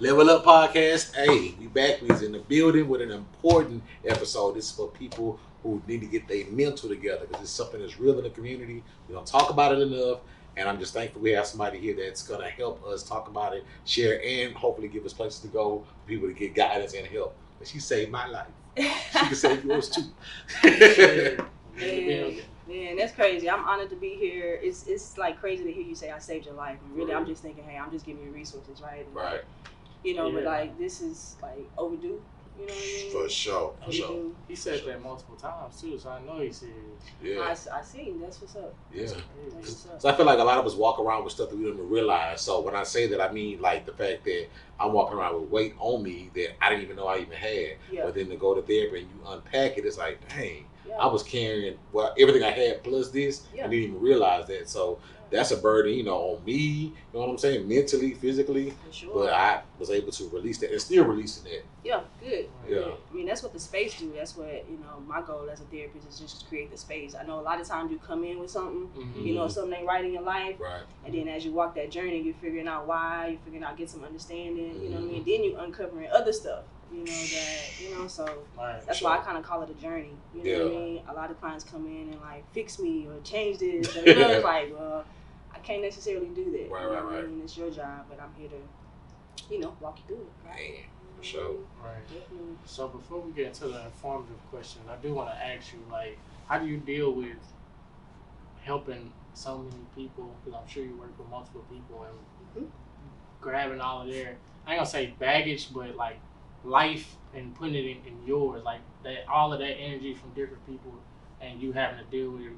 Level Up Podcast. Hey, we back. We's in the building with an important episode. This is for people who need to get their mental together because it's something that's real in the community. We don't talk about it enough. And I'm just thankful we have somebody here that's going to help us talk about it, share, and hopefully give us places to go for people to get guidance and help. But she saved my life. She can save yours too. Man, that's crazy. I'm honored to be here. It's like crazy to hear you say I saved your life. And really, I'm just thinking, hey, I'm just giving you resources, right? And Right. But like this is like overdue. You know what I mean? For sure. He said that multiple times too, so I know he said. Yeah. I see. That's what's up. Yeah. That's what's up. So I feel like a lot of us walk around with stuff that we don't even realize. So when I say that, I mean like the fact that I'm walking around with weight on me that I didn't even know I even had. Yeah. But then to go to therapy and you unpack it, it's like, dang, Yeah. I was carrying everything I had plus this. Yeah. I didn't even realize that. So that's a burden, on me. You know what I'm saying? Mentally, physically. For sure. But I was able to release that and still releasing that. Yeah, good. Yeah. Good. I mean, that's what the space do. That's what, my goal as a therapist is just to create the space. I know a lot of times you come in with something, something ain't right in your life. Right. And then as you walk that journey, you're figuring out why, you're figuring out, get some understanding, you know what I mean? Then you uncovering other stuff, so that's why I kind of call it a journey. You know what I mean? A lot of clients come in and like, fix me or change this. Or, it's like, well, I can't necessarily do that. Right, you know right, what I right. mean? It's your job, but I'm here to, walk you through it. Right? Man, for sure. Right. Definitely. So before we get into the informative questions, I do want to ask you, like, how do you deal with helping so many people? Because I'm sure you work with multiple people and grabbing all of their, I ain't gonna say baggage, but like life and putting it in yours, like that, all of that energy from different people, and you having to deal with it,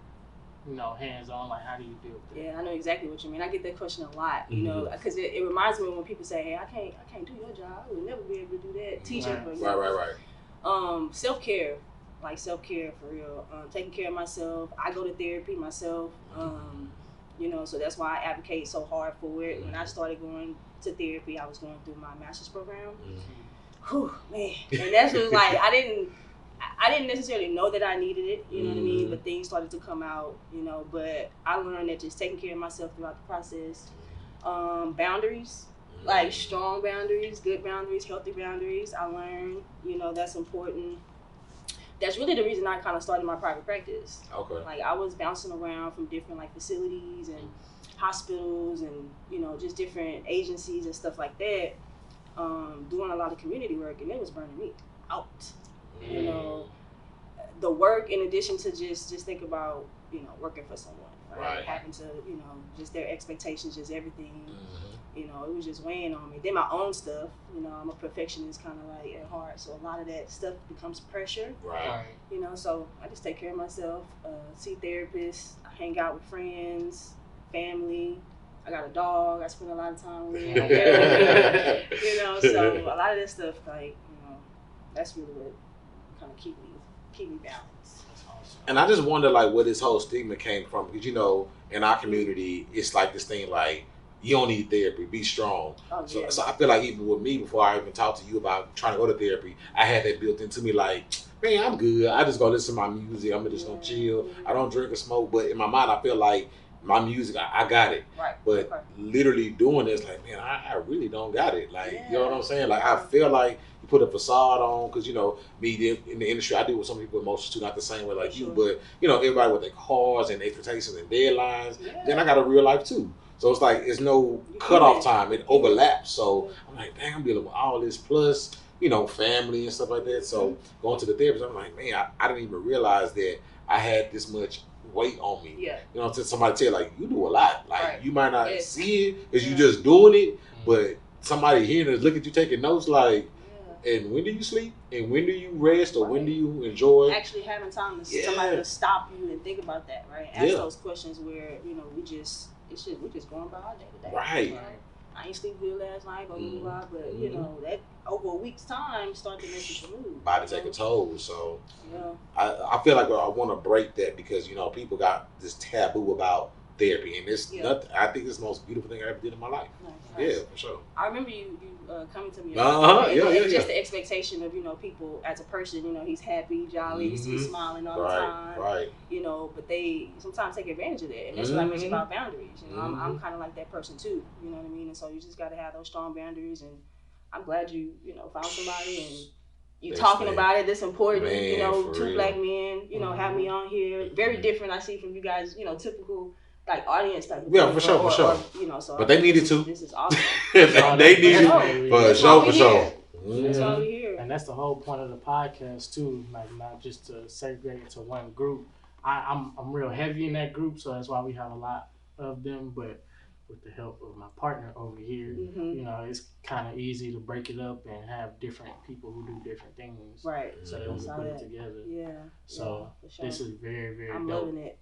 hands on. Like, how do you deal with that? Yeah, I know exactly what you mean. I get that question a lot, because it reminds me when people say, "Hey, I can't do your job. I would never be able to do that." Teaching, for example. Right. Self-care, like self-care for real. Taking care of myself. I go to therapy myself. So that's why I advocate so hard for it. When I started going to therapy, I was going through my master's program. Whew, man, and that's just like I didn't necessarily know that I needed it, you know what I mean? But things started to come out, but I learned that just taking care of myself throughout the process. Boundaries, like strong boundaries, good boundaries, healthy boundaries. I learned, that's important. That's really the reason I kind of started my private practice. Okay. Like I was bouncing around from different like facilities and hospitals and, just different agencies and stuff like that, doing a lot of community work, and it was burning me out. The work, in addition to just think about, working for someone, right? Having to, just their expectations, just everything, it was just weighing on me. Then my own stuff, I'm a perfectionist kind of like at heart. So a lot of that stuff becomes pressure, Right. So I just take care of myself, see therapists, I hang out with friends, family. I got a dog I spend a lot of time with, so a lot of this stuff, like, that's really what kind of keep me balanced. That's awesome. And I just wonder, like, where this whole stigma came from. Because, in our community, it's like this thing, like, you don't need therapy, be strong. Oh, yeah. So I feel like even with me, before I even talked to you about trying to go to therapy, I had that built into me, like, man, I'm good. I just go listen to my music. I'm just going to chill. I don't drink or smoke. But in my mind, I feel like my music, I got it. Right. But literally doing this, like, man, I really don't got it. Like, Yeah. you know what I'm saying? Like, I feel like you put a facade on, because, me in the industry, I deal with some people with emotions too, not the same way like you, but, everybody with their cars and expectations and deadlines. Yeah. Then I got a real life too. So it's like, it's no cutoff time. It overlaps. So I'm like, dang, I'm dealing with all this plus, family and stuff like that. So going to the therapist, I'm like, man, I didn't even realize that I had this much weight on me. Yeah. To somebody tell you, like, you do a lot. Like, Right. you might not Yes. see it because you just doing it, but somebody hearing it, look at you taking notes, like, and when do you sleep? And when do you rest? Or when do you enjoy? Actually having time to somebody to stop you and think about that, right? Ask those questions where, we just going by our day to day. Right. I ain't sleep good last night, blah, blah, blah, but that over a week's time start to make you move. Body take a toll. So Yeah. I feel like I want to break that because, people got this taboo about therapy, and it's nothing. I think it's the most beautiful thing I ever did in my life. Nice. Yeah, for sure. I remember you coming to me. Yeah. The expectation of people as a person. He's happy, jolly, he's smiling all the time. Right. But they sometimes take advantage of that, and that's what I mentioned about boundaries. I'm kind of like that person too. You know what I mean? And so you just got to have those strong boundaries and I'm glad you found somebody and you That's talking thing. about it. That's important. Man, for Two real. black men, have me on here. Very different, I see, from you guys, typical like audience type of Yeah, thing. for sure, for sure. So But they needed to. This is awesome. They needed for sure, for sure. That's why we here. And that's the whole point of the podcast too, like not just to segregate it to one group. I'm real heavy in that group, so that's why we have a lot of them. But with the help of my partner over here, it's kind of easy to break it up and have different people who do different things. Right. So that we can put it together. Yeah. So sure. This is very, very I'm dope. loving it.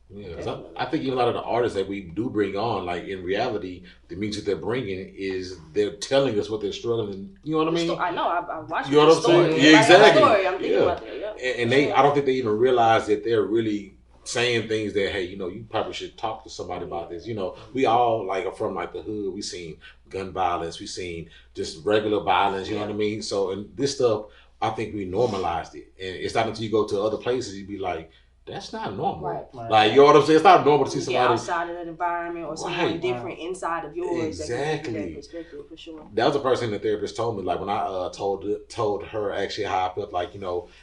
Yeah, because I think even a lot of the artists that we do bring on, like in reality, the music they're bringing is they're telling us what they're struggling. You know what I mean? I know. I watched. You know what I'm saying? Yeah, exactly. I'm thinking about that. Yeah. And I don't think they even realize that they're really saying things that, hey, you probably should talk to somebody about this. We all like are from like the hood. We seen gun violence. We seen just regular violence. You know what I mean? So and this stuff, I think we normalized it, and it's not until you go to other places you be like, that's not normal. Right. Like, you know what I'm saying? It's not normal to see somebody outside of that environment or someone different inside of yours. Exactly. That can give you that perspective, for sure. That was the first thing the therapist told me. Like, when I told her actually how I felt, like,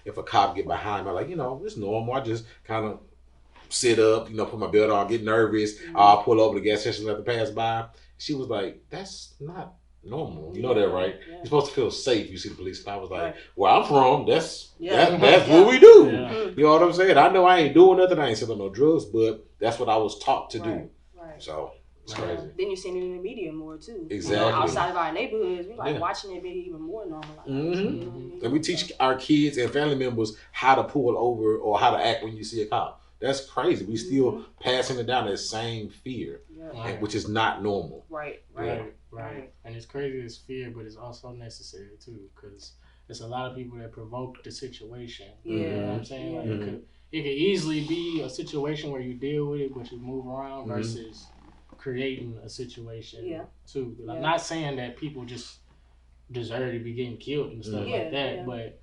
if a cop get behind me, like, it's normal. I just kind of sit up, put my belt on, get nervous. I'll pull over the gas station, let them pass by. She was like, that's not normal. You know that, right? Yeah. You're supposed to feel safe. You see the police. And I was like, where I'm from, that's that's what we do. Yeah. You know what I'm saying? I know I ain't doing nothing. I ain't selling no drugs, but that's what I was taught to do. Right. So it's crazy. Then you're seeing it in the media more too. Exactly. Outside of our neighborhoods, we watching it be even more normalized. And we teach our kids and family members how to pull over or how to act when you see a cop. That's crazy. We still passing it down that same fear, which is not normal. Right. And it's crazy, it's fear, but it's also necessary too, because there's a lot of people that provoke the situation. Yeah. You know what I'm saying? Like it could easily be a situation where you deal with it, but you move around versus creating a situation too. I'm not saying that people just deserve to be getting killed and stuff like that, but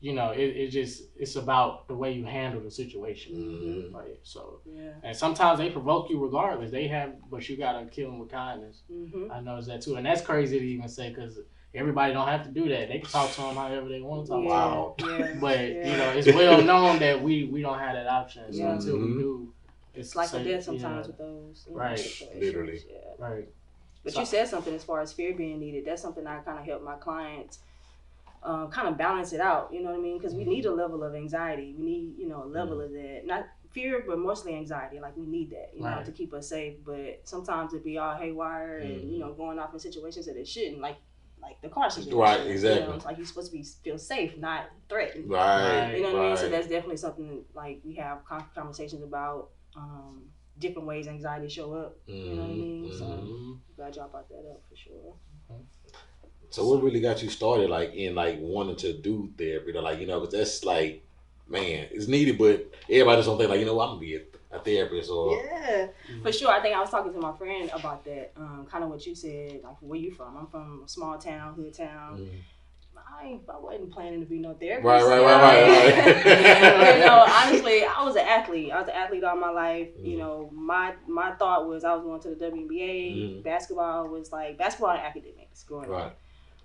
it's about the way you handle the situation. Right? So, and sometimes they provoke you regardless. But you gotta kill them with kindness. I noticed that too, and that's crazy to even say because everybody don't have to do that. They can talk to them however they want to talk. Wow. But it's well known that we don't have that option. So until we do, it's like a death sometimes with those. Literally. Right. But you said something as far as fear being needed. That's something I kind of help my clients. Kind of balance it out, you know what I mean? Because we need a level of anxiety. We need, a level of that. Not fear, but mostly anxiety. Like, we need that, to keep us safe. But sometimes it be all haywire and, going off in situations that it shouldn't. Like the car situation. Right, exactly. It's like you're supposed to feel safe, not threatened. Right. You know what I mean? So that's definitely something, like, we have conversations about different ways anxiety show up. You know what I mean? So you gotta drop out that up for sure. So what really got you started, like, in, like, wanting to do therapy? Because that's, like, man, it's needed, but everybody just don't think, like, I'm going to be a therapist or... Yeah, for sure. I think I was talking to my friend about that, kind of what you said, like, where you from? I'm from a small town, hood town. I wasn't planning to be no therapist. Right. Honestly, I was an athlete. I was an athlete all my life. My thought was I was going to the WNBA. Basketball and academics growing up.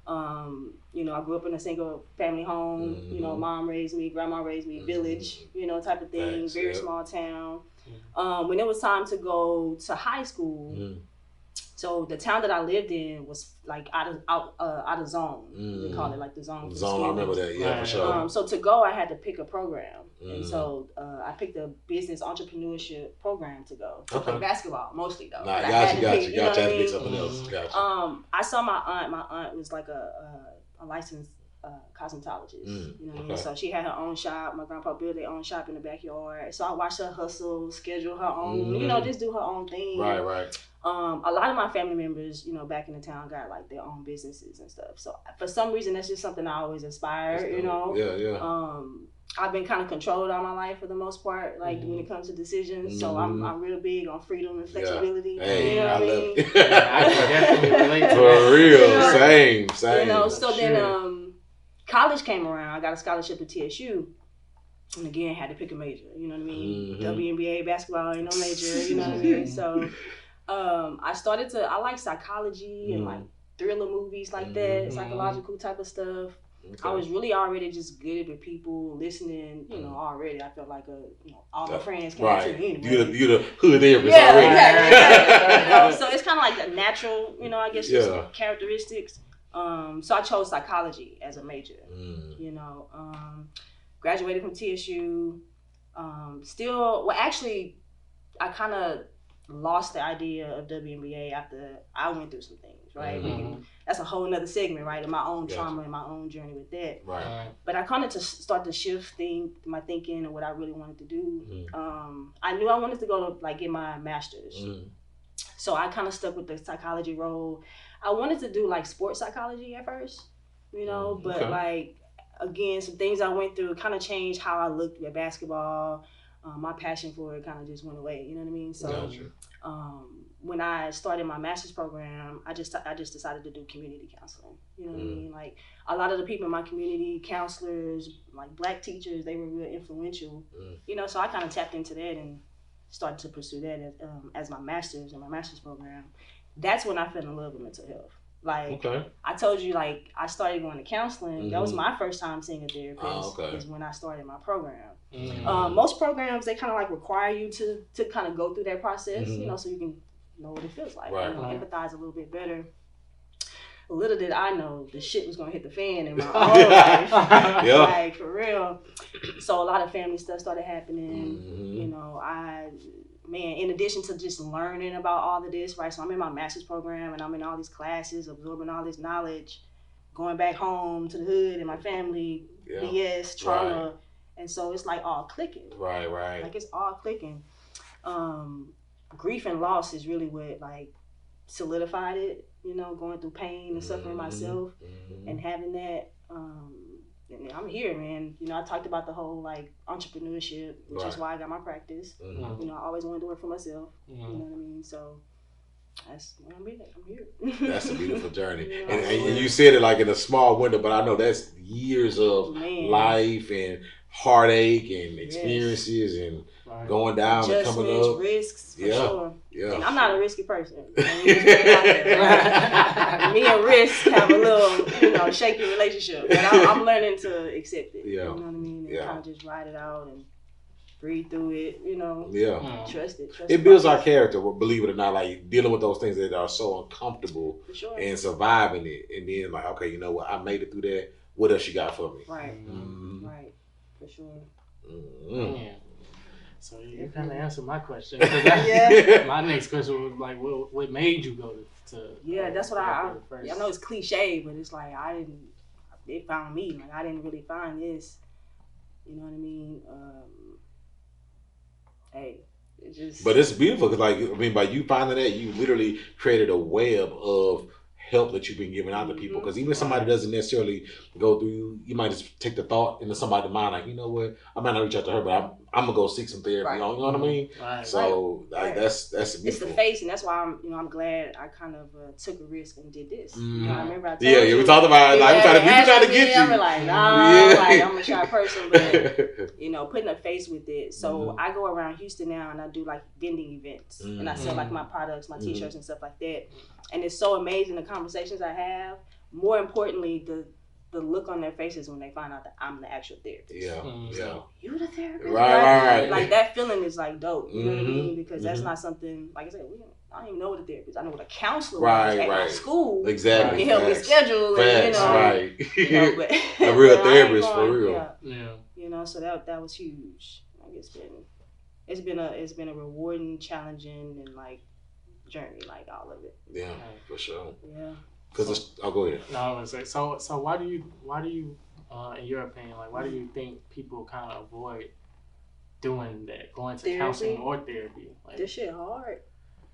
I grew up in a single family home. Mom raised me, grandma raised me, village, type of thing. Very small town. When it was time to go to high school, so the town that I lived in was like out of zone. They call it like the zone. Zone, I remember that. For sure. So to go, I had to pick a program, and so I picked a business entrepreneurship program to go to play basketball mostly though. Nah, got you. Got to pick something else. Gotcha. I saw my aunt. My aunt was like a licensed cosmetologist. You know what I mean? So she had her own shop. My grandpa built their own shop in the backyard. So I watched her hustle, schedule her own, just do her own thing. Right. A lot of my family members, back in the town got like their own businesses and stuff. So for some reason, that's just something I always inspired, Yeah. I've been kind of controlled all my life for the most part, like when it comes to decisions. So I'm real big on freedom and flexibility. Yeah. Hey, I love mean? it. I can definitely relate to For real, that. same. So then college came around. I got a scholarship to TSU. And again, had to pick a major, you know what I mean? WNBA, basketball, ain't no major, you know what I mean? So I like psychology and like thriller movies like that, psychological type of stuff. Okay. I was really already just good with people listening, already. I felt like all my friends came to me anyway. You're the hood therapist yeah, already. exactly. So it's kind of like a natural, I guess, just characteristics. So I chose psychology as a major. Graduated from TSU. Actually, I kind of lost the idea of WNBA after I went through some things, right? That's a whole nother segment, right? And my own trauma and my own journey with that. Right. But I kind of just start to shift my thinking and what I really wanted to do. I knew I wanted to go to get my master's. So I kind of stuck with the psychology role. I wanted to do sports psychology at first, but again, some things I went through kind of changed how I looked at basketball. My passion for it kind of just went away. You know what I mean? So, when I started my master's program, I just decided to do community counseling. You know what I mean? A lot of the people in my community, counselors, Black teachers, they were real influential. So I kind of tapped into that and started to pursue that as my master's in my master's program. That's when I fell in love with mental health. I told you, I started going to counseling. That was my first time seeing a therapist. Is when I started my program. Most programs, they kind of require you to kind of go through that process, so you can know what it feels like, empathize a little bit better. Little did I know the shit was gonna hit the fan in my own life, for real. So a lot of family stuff started happening. In addition to just learning about all of this, right? So I'm in my master's program and I'm in all these classes, absorbing all this knowledge, going back home to the hood and my family, BS, trauma. Right. And so it's all clicking. Right. It's all clicking. Grief and loss is really what solidified it, going through pain and suffering myself and having that. And I'm here, man. I talked about the whole entrepreneurship, which is why I got my practice. I always wanted to work for myself. You know what I mean? So that's why I'm here. That's a beautiful journey. And you said it in a small window, but I know that's years of life and heartache and experiences and going down and coming up. Risks, for sure. Yeah. And I'm not a risky person. Me and risk have a little, shaky relationship. But I'm learning to accept it. Yeah. You know what I mean? And kind of just ride it out and breathe through it, Yeah. Trust it. It builds our character, believe it or not, dealing with those things that are so uncomfortable and surviving it. And then okay, you know what? I made it through that. What else you got for me? Right. Right. For sure. Yeah. So you kind of answered my question. My next question was what made you go to yeah, that's what I know it's cliche, but it's it found me. I didn't really find this. You know what I mean? Hey, it just. But it's beautiful because, by you finding that, you literally created a web of help that you've been giving out to people. Because even if somebody doesn't necessarily go through, you might just take the thought into somebody's mind, you know what, I might not reach out to her, but I'm gonna go seek some therapy. Right. You know what I mean? Right. So that's beautiful. It's the face, and that's why I'm glad I kind of took a risk and did this. I remember I told you. We talked about it. We trying to get you. I'm I'm a shy person, but putting a face with it. So I go around Houston now, and I do vending events, and I sell my products, my T-shirts, and stuff like that. And it's so amazing the conversations I have. More importantly, the look on their faces when they find out that I'm the actual therapist. Yeah. You the therapist? Right. That feeling is dope. You know what I mean? Because that's not something, I said, I don't even know what a therapist. I know what a counselor is at my school. Exactly. Can help me schedule and right. But a real therapist for real. Yeah. So that was huge. It's been a rewarding, challenging, and journey, all of it. Yeah, for sure. Yeah. Because go ahead. No, I was say so why do you in your opinion, why do you think people kind of avoid doing that, going to counseling or therapy? This shit hard.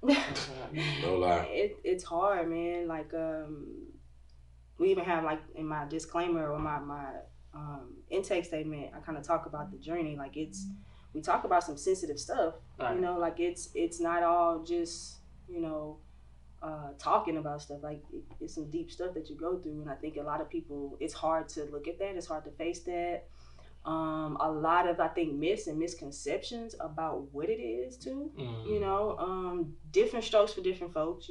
No lie. It's hard, man. We even have in my disclaimer or my intake statement, I kind of talk about the journey. We talk about some sensitive stuff. Right. It's not all just talking about stuff. It's some deep stuff that you go through, and I think a lot of people, it's hard to look at that. It's hard to face that. A lot of, I think, myths and misconceptions about what it is too. Different strokes for different folks.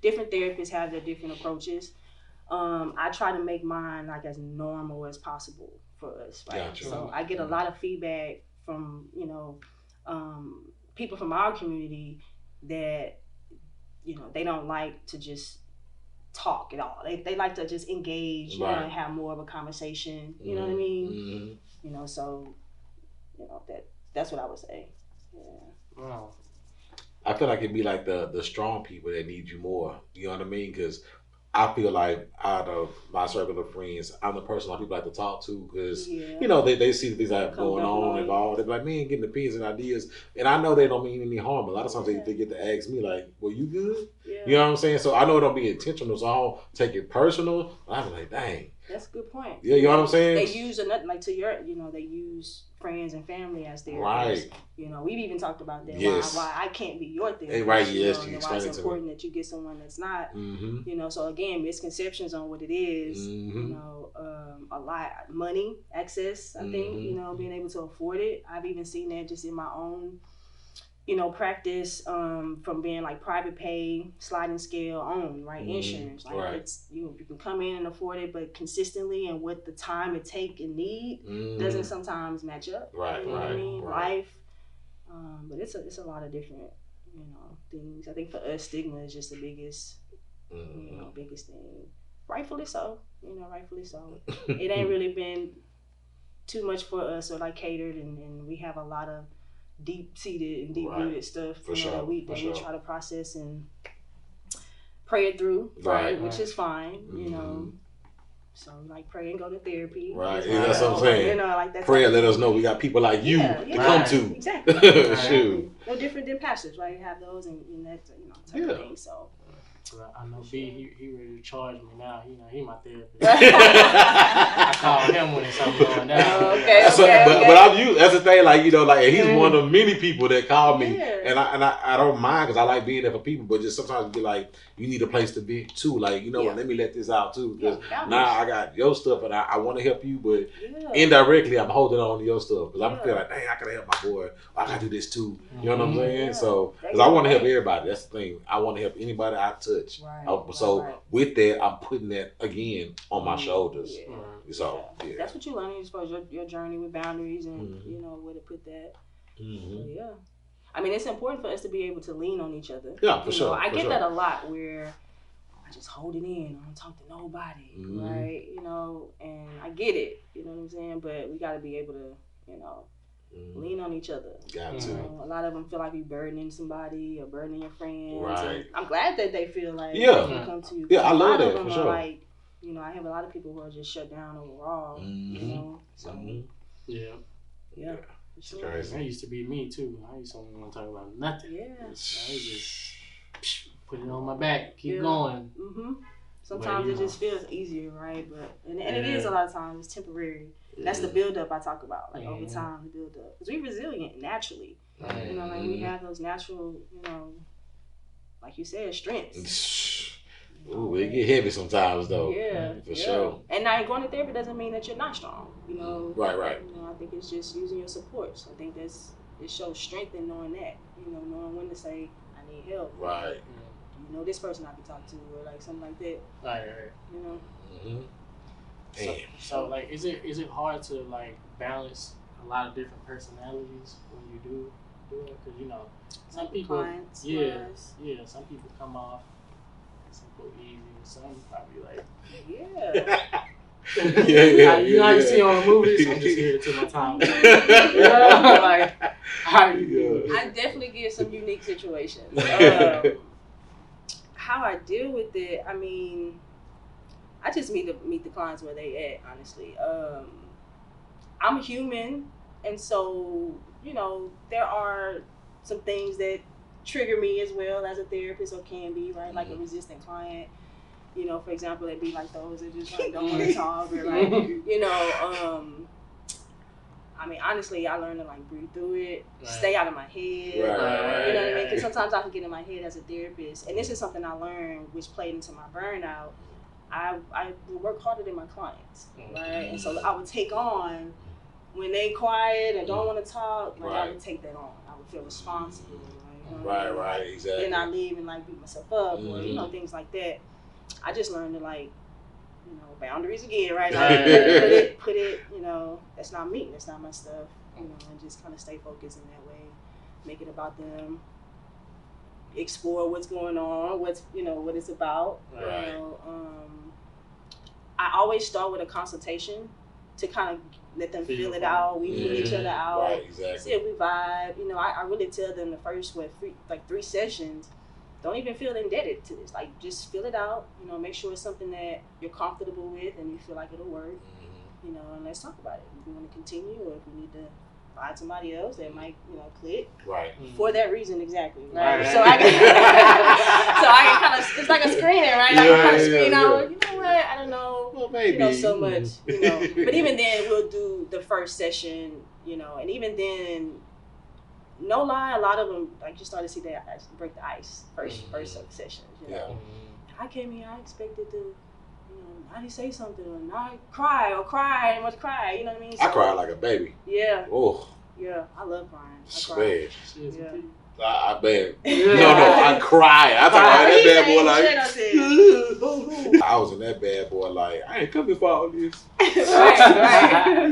different therapists have their different approaches. I try to make mine like as normal as possible for us, right? Gotcha. So I get a lot of feedback from people from our community that they don't like to just talk at all. They like to just engage, Right. and have more of a conversation. You know what I mean? Mm-hmm. So that's what I would say. Yeah. Wow. I feel like it'd be like the strong people that need you more. You know what I mean? Because I feel like out of my circle of friends, I'm the person a lot of people like to talk to because, they see the things that are going on involved. They're like, man, getting opinions and ideas. And I know they don't mean any harm. A lot of times they get to ask me, like, well, you good? Yeah. You know what I'm saying? So I know it don't be intentional, so I don't take it personal. I'm like, dang. That's a good point. Yeah, you know what I'm saying? They use they use friends and family as therapists. Right. We've even talked about that. Yes. Why I can't be your therapist. Right, yes, you and why explained it's it to me. important that you get someone that's not. Mm-hmm. So again, misconceptions on what it is. Mm-hmm. A lot money, access. I think being able to afford it. I've even seen that just in my own practice from being like private pay, sliding scale on, right? Insurance. Like right. it's you can come in and afford it, but consistently and what the time it take and need doesn't sometimes match up. Right, you know what I mean? Right. Life. But it's a lot of different, things. I think for us stigma is just the biggest biggest thing. Rightfully so. Rightfully so. It ain't really been too much for us or like catered and we have a lot of deep-seated and deep-rooted stuff that we try to process and pray it through, right? Which is fine, So like pray and go to therapy. Right, that's what I'm saying. Like that. Pray and let us know we got people like you to come to. Exactly. Shoot. No different than pastors, right? You have those and that type of thing. So. I know B, he ready to charge me now. He my therapist. I call him when it's something going down. Okay. But I'm used. That's the thing. Like he's one of many people that call me, and I don't mind because I like being there for people. But just sometimes be like, you need a place to be too. Like let me let this out too. Because now I got your stuff, and I want to help you, but indirectly I'm holding on to your stuff because I feel like, dang, I gotta help my boy. I gotta do this too. You know what I'm saying? Yeah. So because I want to help everybody. That's the thing. I want to help anybody I touch. Right. With that, I'm putting that again on my shoulders. Yeah. So that's what you learn as far as your journey with boundaries and where to put that. Yeah. I mean, it's important for us to be able to lean on each other. Yeah, for sure. I get that a lot where I just hold it in. I don't talk to nobody, right? And I get it. You know what I'm saying? But we got to be able to, lean on each other. Got to. A lot of them feel like you're burdening somebody or burdening your friends. Right. I'm glad that they feel like they can come to you. Yeah, I love that. A lot of them for sure. are like, I have a lot of people who are just shut down overall. So yeah. Sure. That used to be me too. I used to only want to talk about nothing. Yeah. I just put it on my back, keep going. Sometimes it just feels easier, right? But and it is a lot of times it's temporary. That's the build up I talk about, like over time, the build up. Because we're resilient naturally. Like we have those natural, like you said, strengths. Ooh, it get heavy sometimes though. Yeah, for sure. And now going to therapy doesn't mean that you're not strong. Right. I think it's just using your supports. I think it shows strength in knowing that. Knowing when to say I need help. Right. This person I can talk to or like something like that. Right. So like, is it hard to like balance a lot of different personalities when you do it? Because some people, clients, some people come off simple, easy, and some probably like, yeah. How you see on the movies. I'm just here to my time. Like, I definitely get some unique situations. How I deal with it, I mean, I just meet the clients where they at, honestly. I'm human, and so, there are some things that trigger me as well as a therapist or can be, right? Like a resistant client. For example, they'd be like those that just like don't want to talk or like, I mean, honestly, I learned to like breathe through it, stay out of my head. Right. You know what I mean? Because sometimes I can get in my head as a therapist, and this is something I learned, which played into my burnout. I would work harder than my clients, right? And so I would take on when they quiet and don't want to talk. Like I would take that on. I would feel responsible, right? Right, exactly. Then I leave and like beat myself up, or you know, things like that. I just learned to like, you know, boundaries again, right? Like, put it, you know, that's not me, that's not my stuff, you know, and just kind of stay focused in that way, make it about them, explore what's going on, what's, you know, what it's about. Right. You know, I always start with a consultation to kind of let them feel it out. We feel each other out. Right, exactly. See if we vibe. You know, I really tell them the first three sessions, don't even feel indebted to this. Like, just fill it out. You know, make sure it's something that you're comfortable with and you feel like it'll work. You know, and let's talk about it. If we want to continue, or if we need to find somebody else that might, you know, click. Right. For that reason, exactly. Right. So I can kind of, it's like a screening, right? I can kind of screen out. You know what? I don't know. Well, maybe. You know, so much. You know, but even then, we'll do the first session. You know, and even then, no lie, a lot of them like just started to see that break the ice first sessions. You know, I came here, I expected to, you know, not say something or not cry and want to cry. You know what I mean? So, I cried like a baby. Yeah. Oh. Yeah, I love crying. I cry. Yeah. I bet. No, I cried. I thought that bad boy like. I was in that bad boy like, I ain't coming for all this. Right.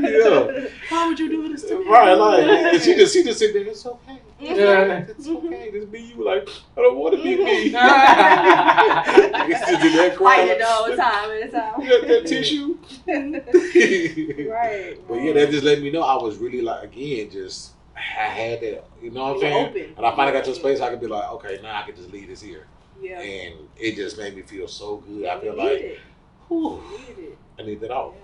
Yeah. Why would you do this to me? Right, like she just sit there. It's okay. Yeah, it's okay. Just be you. Like, I don't want to be me. You sit there crying. Fighting all the time. You got that tissue. Right. But yeah, that just let me know I was really like, again, just I had that. You know what I'm saying? Open. And I finally got to a space I could be like, okay, now I can just leave this here. Yeah. And it just made me feel so good. I feel like, whew, I need that off.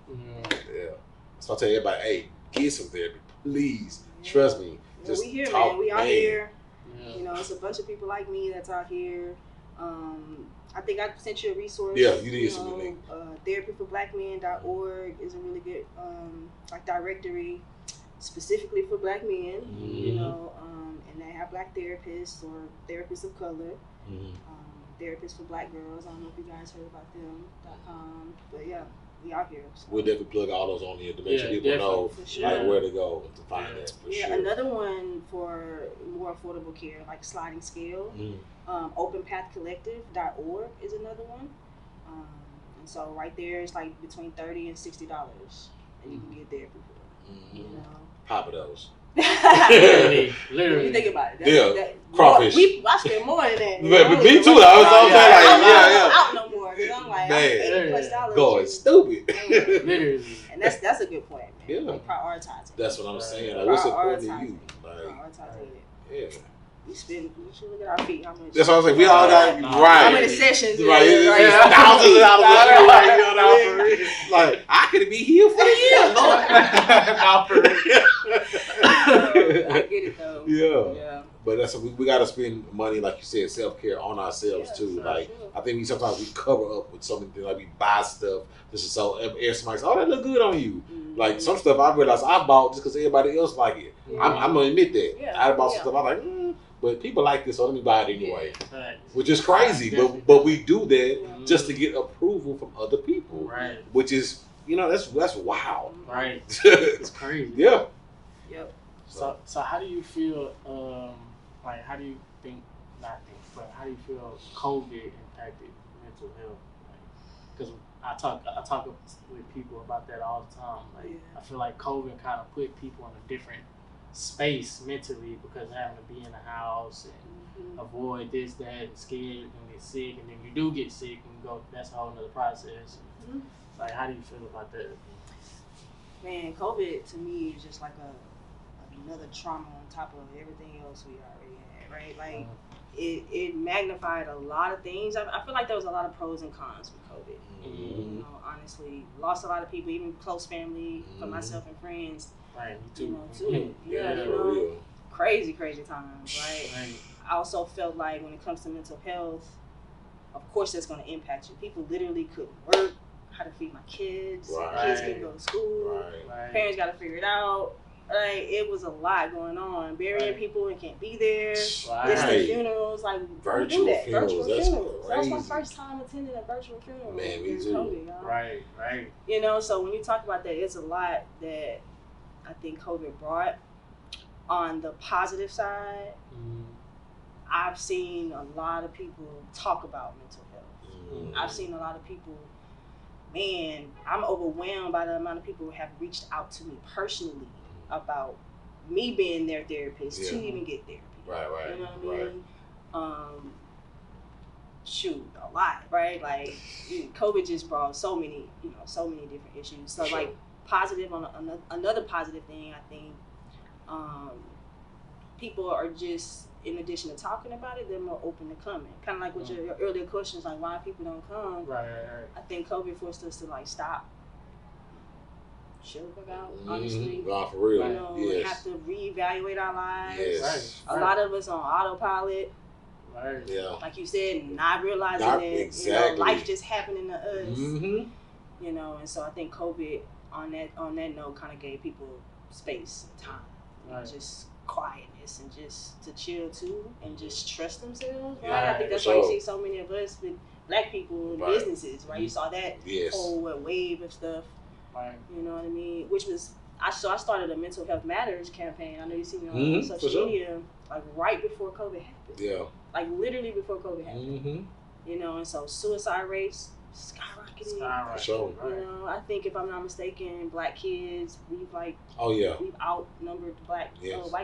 Yeah. So I tell everybody, hey, get some therapy, please. Yeah. Trust me. Just we here, talk, man. We out here. Yeah. You know, it's a bunch of people like me that's out here. I think I sent you a resource. Yeah, you did send me a link. Therapyforblackmen.org is a really good like directory specifically for black men. You know, and they have black therapists or therapists of color. Therapists for black girls. I don't know if you guys heard about them.com, but yeah, we out here. So. We'll definitely plug all those on here to make sure people know like where to go to find that. For sure. Another one for more affordable care, like sliding scale. Openpathcollective.org is another one. And so right there, it's like between $30 and $60, and you can get therapy for it. You know, pop of those. Literally. You think about it. That, crawfish. I spend more than that. Me too. I was all like, out no more because I'm like, $80+ going stupid. Literally, and that's a good point, man. Yeah, like prioritizing. That's what I'm saying. Like, what's important to you? Like, prioritizing it. Yeah. We should look at our feet. How much? That's what I'm saying. We all got right. How many sessions? Right. Thousands of dollars. Like, you know what I mean? Like, I could be here for a year. Not for I get it though. Yeah. But that's we got to spend money, like you said, self-care on ourselves too. Like I think sometimes we cover up with so many things. Like we buy stuff just to so somebody says, "Oh, that look good on you." Like some stuff I realized I bought just because everybody else like it. I'm gonna admit that I bought some stuff. I'm like, but people like this, so let me buy it anyway. Which is crazy, but we do that just to get approval from other people. Right. Which is, that's wild. Right. It's crazy. Yeah. Yep. So how do you feel? Like, how do you think? Not think, but how do you feel COVID impacted mental health? Because I talk with people about that all the time. Like, I feel like COVID kind of put people in a different space mentally because having to be in the house and avoid this, that, and scared and get sick, and then you do get sick and go. That's a whole nother process. Like, how do you feel about that? Man, COVID to me is just like another trauma on top of everything else we already had, right? Like it magnified a lot of things. I feel like there was a lot of pros and cons with COVID. You know, honestly, lost a lot of people, even close family, for myself and friends. Right, me too. Too. Yeah, crazy times, right? I also felt like when it comes to mental health, of course that's going to impact you. People literally couldn't work, how to feed my kids, kids couldn't go to school, parents got to figure it out. Like, it was a lot going on. Burying people and can't be there. Distant funerals, like virtual funerals. That was my first time attending a virtual funeral. Man, me too. COVID, Right. You know, so when you talk about that, it's a lot that I think COVID brought. On the positive side, I've seen a lot of people talk about mental health. I've seen a lot of people, man, I'm overwhelmed by the amount of people who have reached out to me personally about me being their therapist to even get therapy. Right. You know what I mean? Shoot, a lot, right? Like, COVID just brought so many different issues. So, like, positive on another positive thing, I think, people are just, in addition to talking about it, they're more open to coming. Kind of like with your earlier questions, like why people don't come. Right. I think COVID forced us to like stop, chill the fuck out, honestly. For real. You know, have to reevaluate our lives. Yes. A lot of us on autopilot. Right. Yeah. Like you said, not realizing that exactly. You know, life just happening to us. Mm-hmm. You know, and so I think COVID on that note kind of gave people space and time, and just quietness and just to chill too and just trust themselves. Right? I think that's why you see so many of us with Black people in businesses. Right, you saw that whole wave of stuff. Right. You know what I mean? Which was I started a Mental Health Matters campaign. I know you see me on social media, like right before COVID happened. Yeah. Like literally before COVID happened. You know, and so suicide rates skyrocketed. For sure. You know, I think if I'm not mistaken, Black kids, we've outnumbered white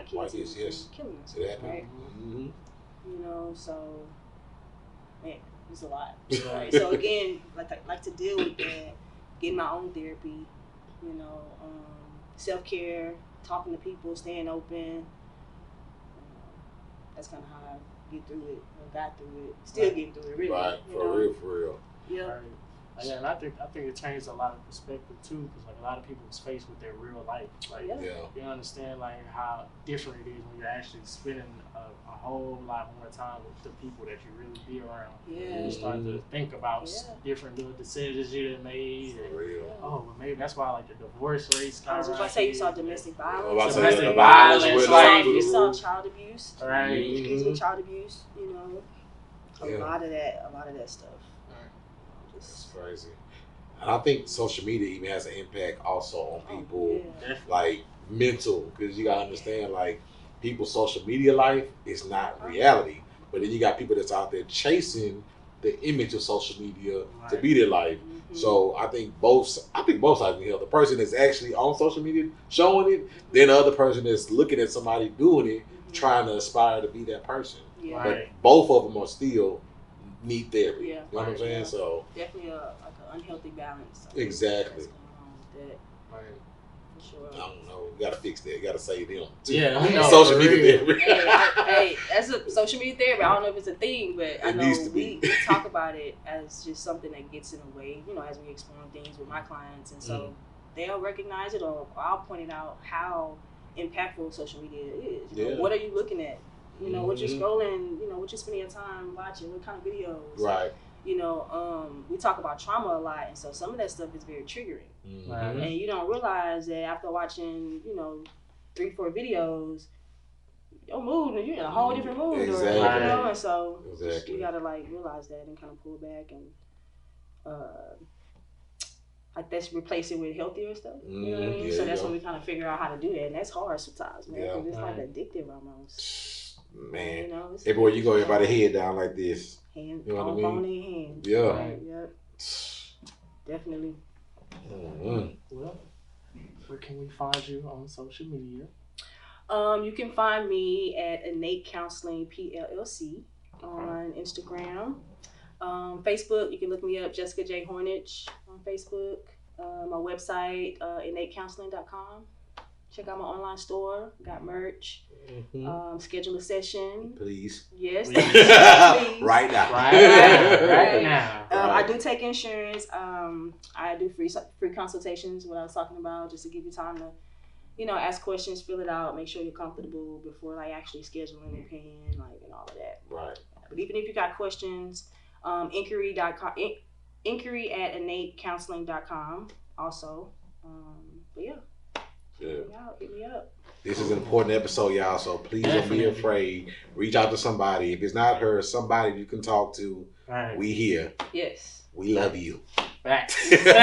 kids in killing us. Right? You know, so man, it's a lot. Right? So again, like to deal with that, getting my own therapy, you know, self-care, talking to people, staying open. That's kind of how I get through it, or got through it, still getting through it, really. Right, for real. Yeah. Right. Yeah, and I think it changed a lot of perspective too, because like a lot of people is faced with their real life. Like you understand like how different it is when you're actually spending a whole lot more time with the people that you really be around. Yeah. You start to think about different little decisions you done made. And, well, maybe that's why like the divorce rates. I was just about to say you saw domestic violence. Domestic violence. You saw child abuse. Right. Child abuse. You know, a lot of that stuff. That's crazy. And I think social media even has an impact also on people, like mental, because you gotta understand, like people's social media life is not reality, but then you got people that's out there chasing the image of social media to be their life. So I think both sides can help. The person that's actually on social media showing it, then the other person that's looking at somebody doing it, trying to aspire to be that person. But both of them are still need therapy. You know what I'm saying? So definitely like an unhealthy balance. Exactly. That's going on with that. Right. For sure. I don't know. You gotta fix that. You gotta save them. Yeah, I know. Social media therapy. Hey, that's a social media therapy. I don't know if it's a thing, but I know we talk about it as just something that gets in the way, you know, as we explore things with my clients, and so they'll recognize it, or I'll point it out how impactful social media is. You know, what are you looking at? You know, what you're scrolling, you know, what you're spending your time watching, what kind of videos. Right. You know, we talk about trauma a lot, and so some of that stuff is very triggering. And you don't realize that after watching, you know, 3-4 videos, your mood, you're in a whole different mood. Exactly. You know, and so you gotta like realize that and kind of pull back and like that's replace it with healthier stuff. You know what I mean? So that's when we kind of figure out how to do that, and that's hard sometimes, man, because it's like addictive almost. Man, you know, everywhere you go, everybody head down like this. Hand, you know what I mean? Phone in hand. Yeah. Right. Yep. Definitely. Well, where can we find you on social media? You can find me at Innate Counseling PLLC on Instagram. Facebook, you can look me up, Jessica J. Hornich on Facebook. My website, innatecounseling.com. Check out my online store. Got merch. Schedule a session. Please. Yes. Please. Right now. Right now. I do take insurance. I do free consultations, what I was talking about, just to give you time to, you know, ask questions, fill it out, make sure you're comfortable before like actually scheduling and paying, like, and all of that. Right. But even if you got questions, inquiry at innatecounseling.com also. But yeah. Hit me up. This is an important episode, y'all, so please don't be afraid. Reach out to somebody. If it's not her, somebody you can talk to. We here. Yes. We love you. Facts.